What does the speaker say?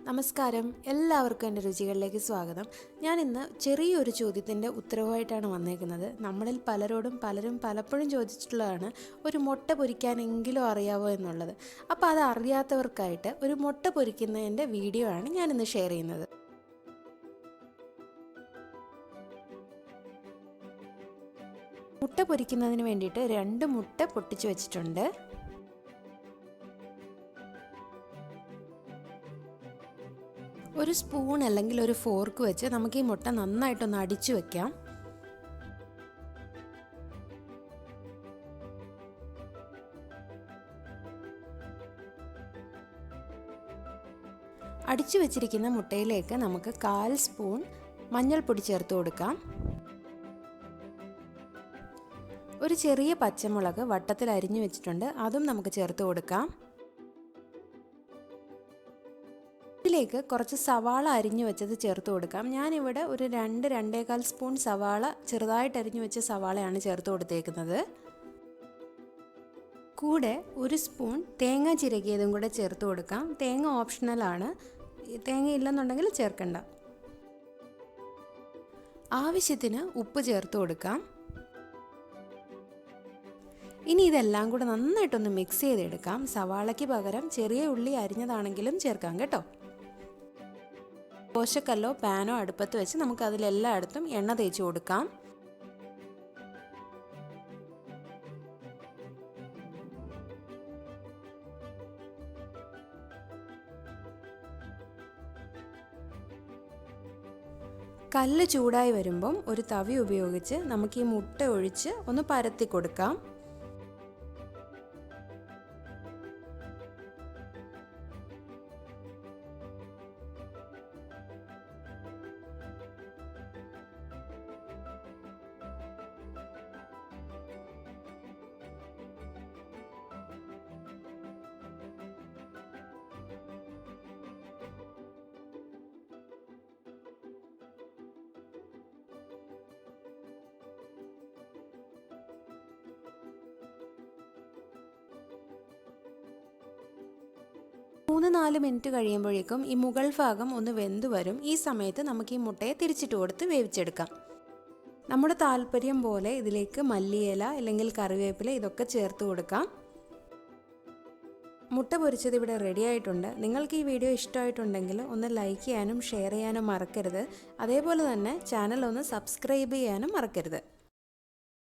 നമസ്കാരം, എല്ലാവർക്കും എൻ്റെ രുചികളിലേക്ക് സ്വാഗതം. ഞാൻ ഇന്ന് ചെറിയൊരു ചോദ്യത്തിൻ്റെ ഉത്തരവായിട്ടാണ് വന്നേക്കുന്നത്. നമ്മളിൽ പലരും പലപ്പോഴും ചോദിച്ചിട്ടുള്ളതാണ് ഒരു മുട്ട പൊരിക്കാനെങ്കിലും അറിയാവോ എന്നുള്ളത്. അപ്പോൾ അത് അറിയാത്തവർക്കായിട്ട് ഒരു മുട്ട പൊരിക്കുന്നതിൻ്റെ വീഡിയോ ആണ് ഞാനിന്ന് ഷെയർ ചെയ്യുന്നത്. മുട്ട പൊരിക്കുന്നതിന് വേണ്ടിയിട്ട് 2 മുട്ട പൊട്ടിച്ച് വെച്ചിട്ടുണ്ട്. ഒരു സ്പൂൺ അല്ലെങ്കിൽ ഒരു ഫോർക്ക് വെച്ച് നമുക്ക് ഈ മുട്ട നന്നായിട്ടൊന്ന് അടിച്ചു വെക്കാം. അടിച്ചു വെച്ചിരിക്കുന്ന മുട്ടയിലേക്ക് നമുക്ക് 1/4 സ്പൂൺ മഞ്ഞൾപ്പൊടി ചേർത്ത് കൊടുക്കാം. ഒരു ചെറിയ പച്ചമുളക് വട്ടത്തിൽ അരിഞ്ഞു വെച്ചിട്ടുണ്ട്, അതും നമുക്ക് ചേർത്ത് കൊടുക്കാം. ഇതിലേക്ക് കുറച്ച് സവാള അരിഞ്ഞു വെച്ചത് ചേർത്ത് കൊടുക്കാം. ഞാനിവിടെ ഒരു 2-2.25 സ്പൂൺ സവാള ചെറുതായിട്ട് അരിഞ്ഞു വെച്ച സവാളയാണ് ചേർത്ത് കൊടുത്തേക്കുന്നത്. കൂടെ ഒരു സ്പൂൺ തേങ്ങ ചിരകിയതും കൂടെ ചേർത്ത് കൊടുക്കാം. തേങ്ങ ഓപ്ഷണലാണ്, തേങ്ങ ഇല്ലെന്നുണ്ടെങ്കിൽ ചേർക്കണ്ട. ആവശ്യത്തിന് ഉപ്പ് ചേർത്ത് കൊടുക്കാം. ഇനി ഇതെല്ലാം കൂടെ നന്നായിട്ടൊന്ന് മിക്സ് ചെയ്തെടുക്കാം. സവാളയ്ക്ക് പകരം ചെറിയ ഉള്ളി അരിഞ്ഞതാണെങ്കിലും ചേർക്കാം കേട്ടോ. ദോശക്കല്ലോ പാനോ അടുപ്പത്ത് വെച്ച് നമുക്ക് അതിലെല്ലായിടത്തും എണ്ണ തേച്ച് കൊടുക്കാം. കല്ല് ചൂടായി വരുമ്പം ഒരു തവി ഉപയോഗിച്ച് നമുക്ക് ഈ മുട്ട ഒഴിച്ച് ഒന്ന് പരത്തി കൊടുക്കാം. മൂന്ന് 4 മിനിറ്റ് കഴിയുമ്പോഴേക്കും ഈ മുകൾ ഭാഗം ഒന്ന് വെന്ത് വരും. ഈ സമയത്ത് നമുക്ക് ഈ മുട്ടയെ തിരിച്ചിട്ട് കൊടുത്ത് വേവിച്ചെടുക്കാം. നമ്മുടെ താല്പര്യം പോലെ ഇതിലേക്ക് മല്ലിയില അല്ലെങ്കിൽ കറിവേപ്പില ഇതൊക്കെ ചേർത്ത് കൊടുക്കാം. മുട്ട പൊരിച്ചത് ഇവിടെ റെഡി ആയിട്ടുണ്ട്. നിങ്ങൾക്ക് ഈ വീഡിയോ ഇഷ്ടമായിട്ടുണ്ടെങ്കിൽ ഒന്ന് ലൈക്ക് ചെയ്യാനും ഷെയർ ചെയ്യാനും മറക്കരുത്. അതേപോലെ തന്നെ ചാനൽ ഒന്ന് സബ്സ്ക്രൈബ് ചെയ്യാനും മറക്കരുത്.